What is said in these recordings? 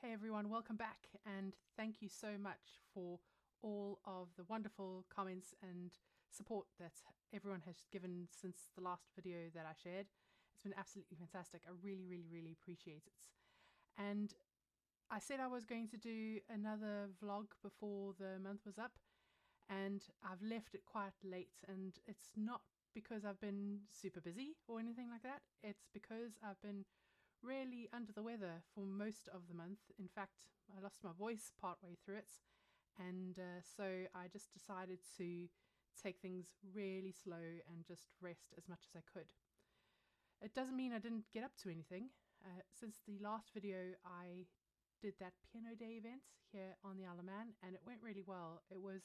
Hey everyone, welcome back, and thank you so much for all of the wonderful comments and support that everyone has given since the last video that I shared. It's been absolutely fantastic. I really appreciate it. And I said I was going to do another vlog before the month was up, and I've left it quite late, and it's not because I've been super busy or anything like that. It's because I've been really under the weather for most of the month. In fact, I lost my voice partway through it, and so I just decided to take things really slow and just rest as much as I could. It doesn't mean I didn't get up to anything. Since the last video, I did that piano day event here on the Isle of Man, and it went really well. It was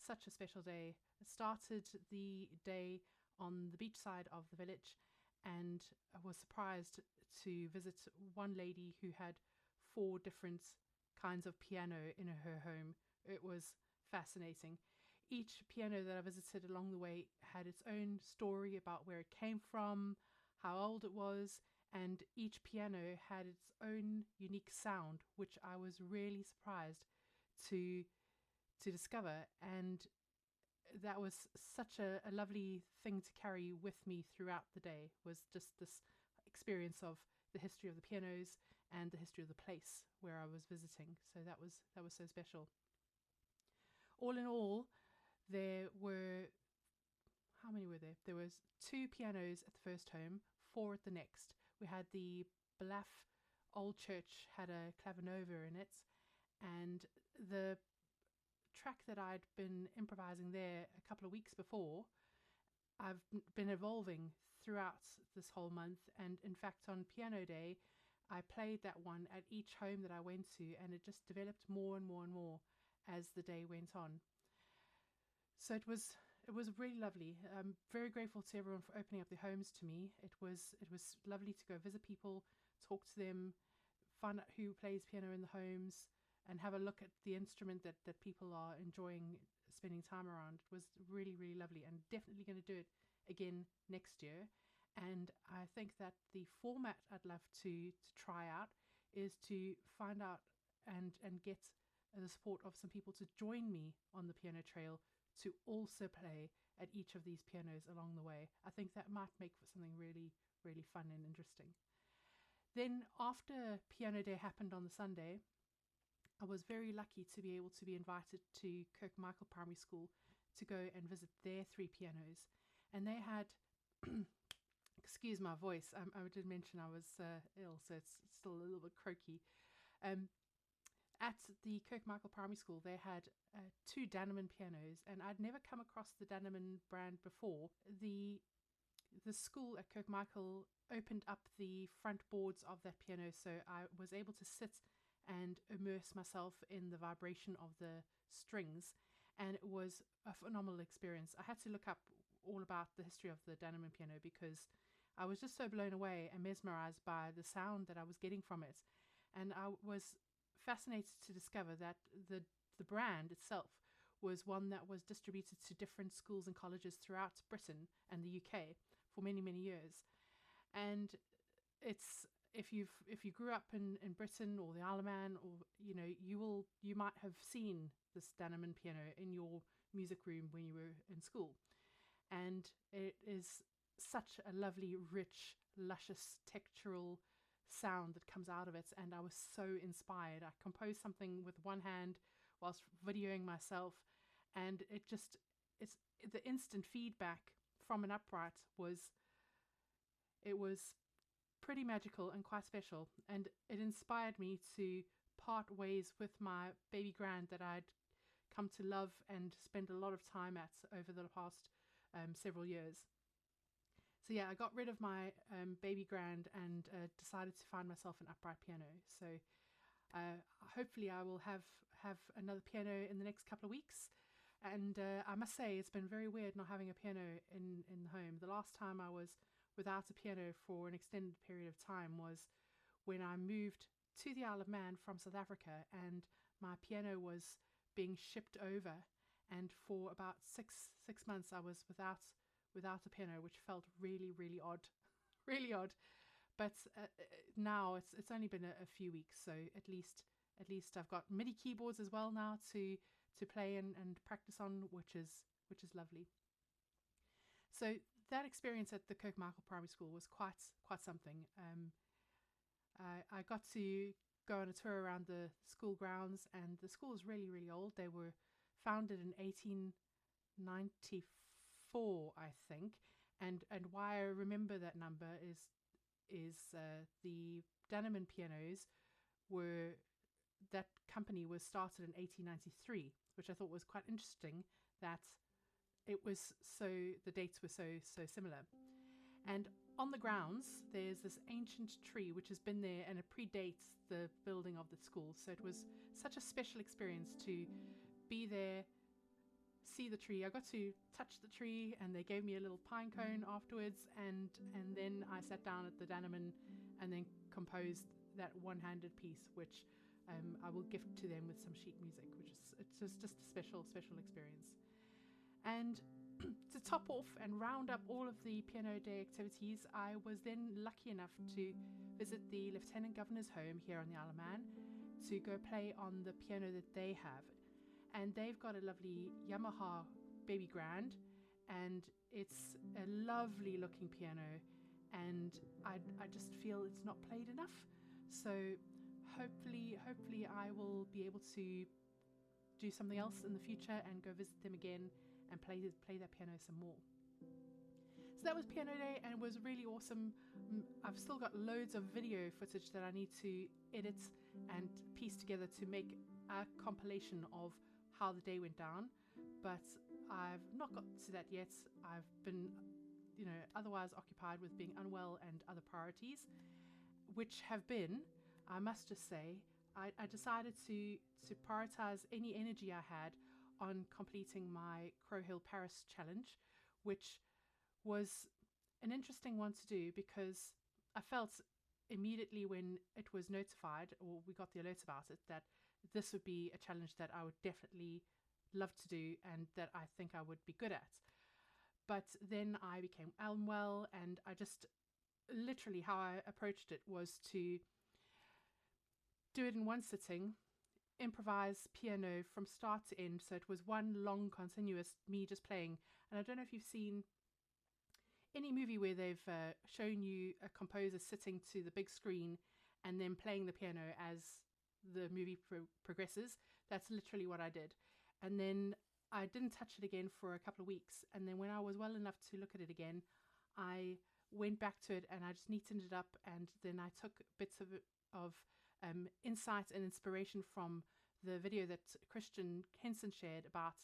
such a special day. It started the day on the beach side of the village, and I was surprised to visit one lady who had 4 different kinds of piano in her home. It was fascinating. Each piano that I visited along the way had its own story about where it came from, how old it was, and each piano had its own unique sound, which I was really surprised to discover. And that was such a lovely thing to carry with me throughout the day, was just this experience of the history of the pianos and the history of the place where I was visiting. So that was so special. All in all, there were, how many were there? There was 2 pianos at the first home, 4 at the next. We had the Ballaugh old church, had a clavinova in it, and the track that I'd been improvising there a couple of weeks before, I've been evolving throughout this whole month, and in fact on piano day I played that one at each home that I went to, and it just developed more and more as the day went on. So it was really lovely. I'm very grateful to everyone for opening up their homes to me. It was lovely to go visit people, talk to them, find out who plays piano in the homes, and have a look at the instrument that people are enjoying spending time around. It was really lovely, and definitely going to do it again next year. And I think that the format I'd love to try out is to find out and get the support of some people to join me on the piano trail to also play at each of these pianos along the way. I think that might make for something really fun and interesting. Then after piano day happened on the Sunday, I was very lucky to be able to be invited to Kirk Primary School to go and visit their 3 pianos. And they had, excuse my voice, I did mention I was ill, so it's still a little bit croaky. At the Kirk Primary School, they had 2 Danemann pianos, and I'd never come across the Danemann brand before. The school at Kirk opened up the front boards of that piano, so I was able to sit and immerse myself in the vibration of the strings, and it was a phenomenal experience. I had to look up all about the history of the Danemann piano because I was just so blown away and mesmerized by the sound that I was getting from it, and I was fascinated to discover that the brand itself was one that was distributed to different schools and colleges throughout Britain and the UK for many years. And it's, if you grew up in Britain or the Isle of Man, or you might have seen this Danemann piano in your music room when you were in school, and it is such a lovely, rich, luscious, textural sound that comes out of it. And I was so inspired. I composed something with one hand whilst videoing myself, and it's the instant feedback from an upright was pretty magical and quite special, and it inspired me to part ways with my baby grand that I'd come to love and spend a lot of time at over the past several years. So yeah, I got rid of my baby grand and decided to find myself an upright piano. So hopefully I will have another piano in the next couple of weeks. And I must say, it's been very weird not having a piano in the home. The last time I was without a piano for an extended period of time was when I moved to the Isle of Man from South Africa, and my piano was being shipped over, and for about six months I was without a piano, which felt really odd. Really odd. but now it's only been a few weeks, so at least I've got MIDI keyboards as well now to play and practice on, which is lovely. So that experience at the Kirk Primary School was quite something. I got to go on a tour around the school grounds, and the school is really, really old. They were founded in 1894, I think. And why I remember that number is the Danemann pianos that company was started in 1893, which I thought was quite interesting, that the dates were so similar. And on the grounds, there's this ancient tree which has been there, and it predates the building of the school. So it was such a special experience to be there, see the tree. I got to touch the tree, and they gave me a little pine cone afterwards, and then I sat down at the Danemann and then composed that one-handed piece, which I will gift to them with some sheet music, which is just a special experience. And to top off and round up all of the Piano Day activities, I was then lucky enough to visit the Lieutenant Governor's home here on the Isle of Man to go play on the piano that they have. And they've got a lovely Yamaha baby grand, and it's a lovely looking piano, and I just feel it's not played enough. So hopefully I will be able to do something else in the future and go visit them again and play that piano some more. So that was Piano Day, and it was really awesome. I've still got loads of video footage that I need to edit and piece together to make a compilation of how the day went down, but I've not got to that yet. I've been, otherwise occupied with being unwell and other priorities, which have been, I must just say, I decided to prioritize any energy I had on completing my Crow Hill Paris challenge, which was an interesting one to do because I felt immediately when it was notified, or we got the alert about it, that this would be a challenge that I would definitely love to do and that I think I would be good at. But then I became unwell, and I just literally, how I approached it was to do it in one sitting, improvise piano from start to end. So it was one long continuous me just playing. And I don't know if you've seen any movie where they've shown you a composer sitting to the big screen and then playing the piano as the movie progresses. That's literally what I did. And then I didn't touch it again for a couple of weeks. And then when I was well enough to look at it again, I went back to it and I just neatened it up. And then I took bits of insight and inspiration from the video that Christian Henson shared about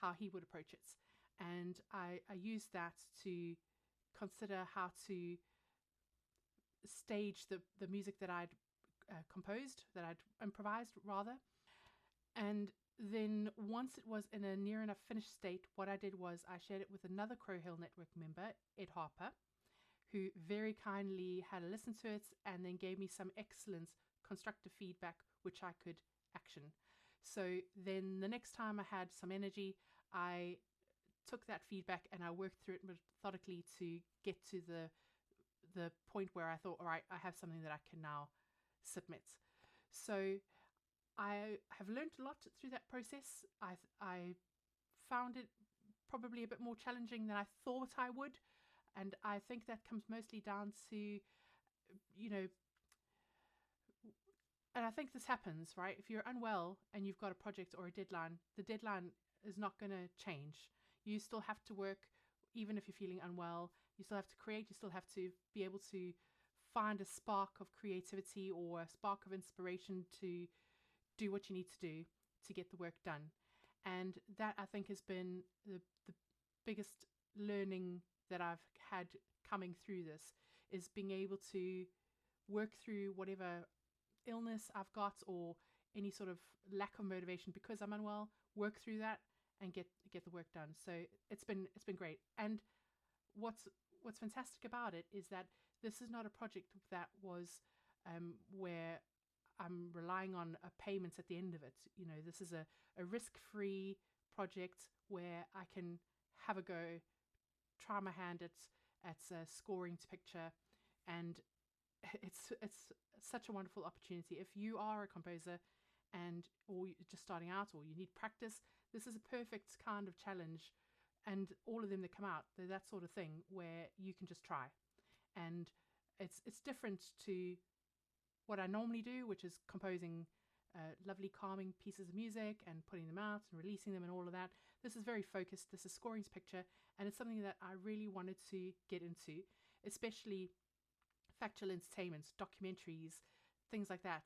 how he would approach it. And I used that to consider how to stage the music that I'd composed, that I'd improvised rather. And then once it was in a near enough finished state, what I did was I shared it with another Crow Hill Network member, Ed Harper, who very kindly had a listen to it and then gave me some excellent constructive feedback, which I could action. So then the next time I had some energy, I took that feedback and I worked through it methodically to get to the point where I thought, all right, I have something that I can now submit. So I have learned a lot through that process. I found it probably a bit more challenging than I thought I would. And I think that comes mostly down to, and I think this happens, right? If you're unwell and you've got a project or a deadline, the deadline is not going to change. You still have to work, even if you're feeling unwell. You still have to create. You still have to be able to find a spark of creativity or a spark of inspiration to do what you need to do to get the work done. And that, I think, has been the biggest learning that I've had coming through this, is being able to work through whatever illness I've got or any sort of lack of motivation because I'm unwell, work through that and get the work done. So it's been great. And what's fantastic about it is that this is not a project that was where I'm relying on a payment at the end of it. This is a risk-free project where I can have a go, try my hand at scoring to picture, and it's such a wonderful opportunity. If you are a composer or you're just starting out or you need practice, this is a perfect kind of challenge. And all of them that come out, they're that sort of thing where you can just try. And it's different to what I normally do, which is composing lovely calming pieces of music and putting them out and releasing them and all of that. This is very focused. This is scoring to picture, and it's something that I really wanted to get into, especially factual entertainment, documentaries, things like that.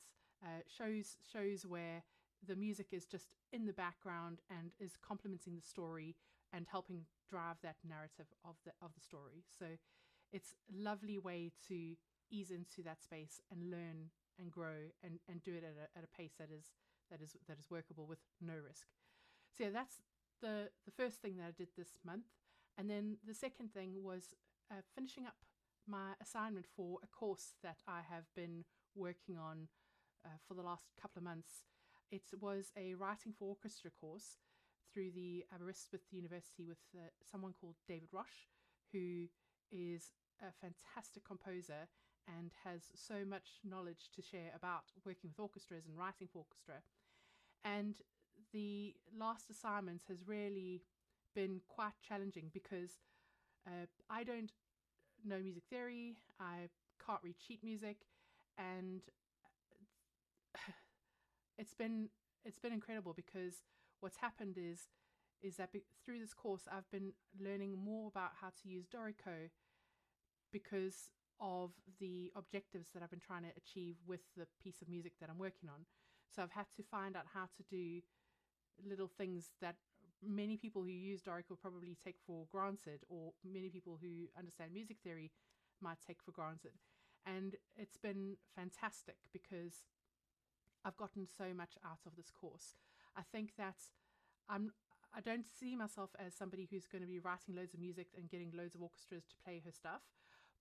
Shows where the music is just in the background and is complementing the story and helping drive that narrative of the story. So it's a lovely way to ease into that space and learn and grow and do it at a pace that is workable with no risk. So yeah, that's the first thing that I did this month. And then the second thing was finishing up my assignment for a course that I have been working on for the last couple of months. It was a writing for orchestra course through the Aberystwyth University with someone called David Roche, who is a fantastic composer and has so much knowledge to share about working with orchestras and writing for orchestra. And the last assignment has really been quite challenging because I don't know music theory, I can't read sheet music, and it's been incredible because what's happened is that through this course I've been learning more about how to use Dorico because of the objectives that I've been trying to achieve with the piece of music that I'm working on. So I've had to find out how to do little things that many people who use Dorico probably take for granted, or many people who understand music theory might take for granted. And it's been fantastic because I've gotten so much out of this course. I think that I don't see myself as somebody who's going to be writing loads of music and getting loads of orchestras to play her stuff.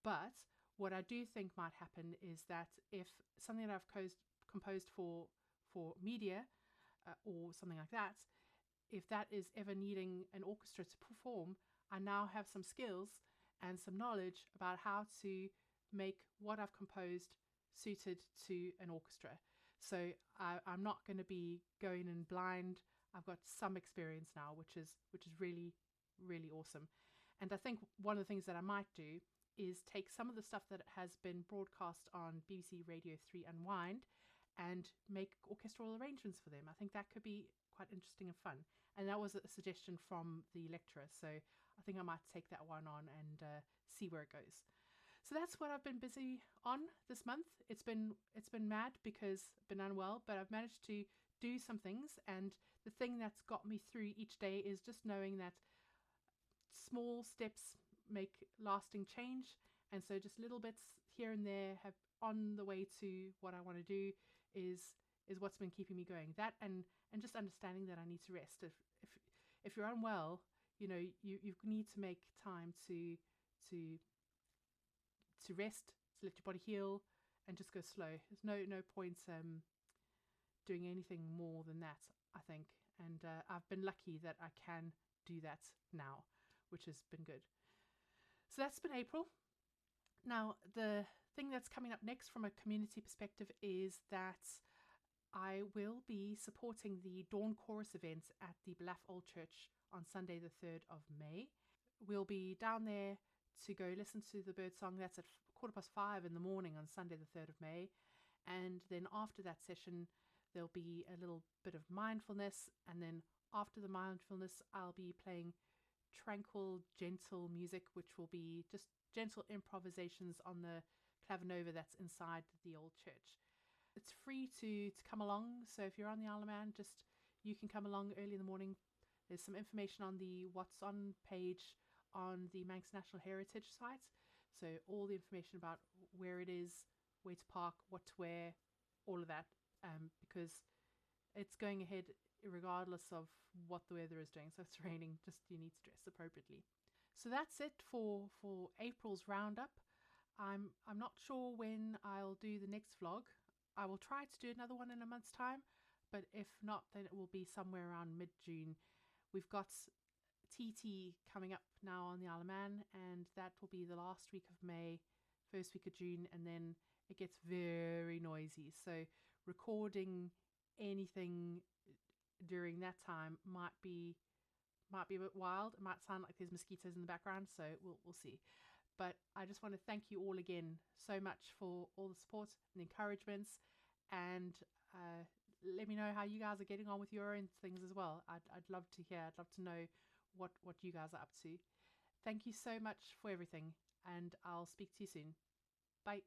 But what I do think might happen is that if something that I've composed for media or something like that, if that is ever needing an orchestra to perform, I now have some skills and some knowledge about how to make what I've composed suited to an orchestra. So I'm not going to be going in blind. I've got some experience now, which is really, really awesome. And I think one of the things that I might do is take some of the stuff that has been broadcast on BBC Radio 3 Unwind and make orchestral arrangements for them. I think that could be quite interesting and fun. And that was a suggestion from the lecturer. So I think I might take that one on and see where it goes. So that's what I've been busy on this month. It's been mad because I've been unwell, but I've managed to do some things. And the thing that's got me through each day is just knowing that small steps make lasting change. And so just little bits here and there have on the way to what I want to do is what's been keeping me going. That and just understanding that I need to rest. If you're unwell, you know, you need to make time to rest, to let your body heal, and just go slow. There's no point doing anything more than that, I think. And I've been lucky that I can do that now, which has been good. So that's been April. Now, the thing that's coming up next from a community perspective is that I will be supporting the Dawn Chorus event at the Ballaugh Old Church on Sunday the 3rd of May. We'll be down there to go listen to the Birdsong. That's at 5:15 in the morning on Sunday the 3rd of May. And then after that session, there'll be a little bit of mindfulness. And then after the mindfulness, I'll be playing tranquil, gentle music, which will be just gentle improvisations on the clavinova that's inside the old church. It's free to come along. So if you're on the Isle of Man, you can come along early in the morning. There's some information on the What's On page on the Manx National Heritage site. So all the information about where it is, where to park, what to wear, all of that, because it's going ahead regardless of what the weather is doing. So if it's raining, you need to dress appropriately. So that's it for April's roundup. I'm not sure when I'll do the next vlog. I will try to do another one in a month's time, but if not, then it will be somewhere around mid-June. We've got TT coming up now on the Isle of Man, and that will be the last week of May, first week of June, and then it gets very noisy. So recording anything during that time might be a bit wild. It might sound like there's mosquitoes in the background, so we'll see. But I just want to thank you all again so much for all the support and encouragements, and let me know how you guys are getting on with your own things as well. I'd love to hear. I'd love to know what you guys are up to. Thank you so much for everything, and I'll speak to you soon. Bye.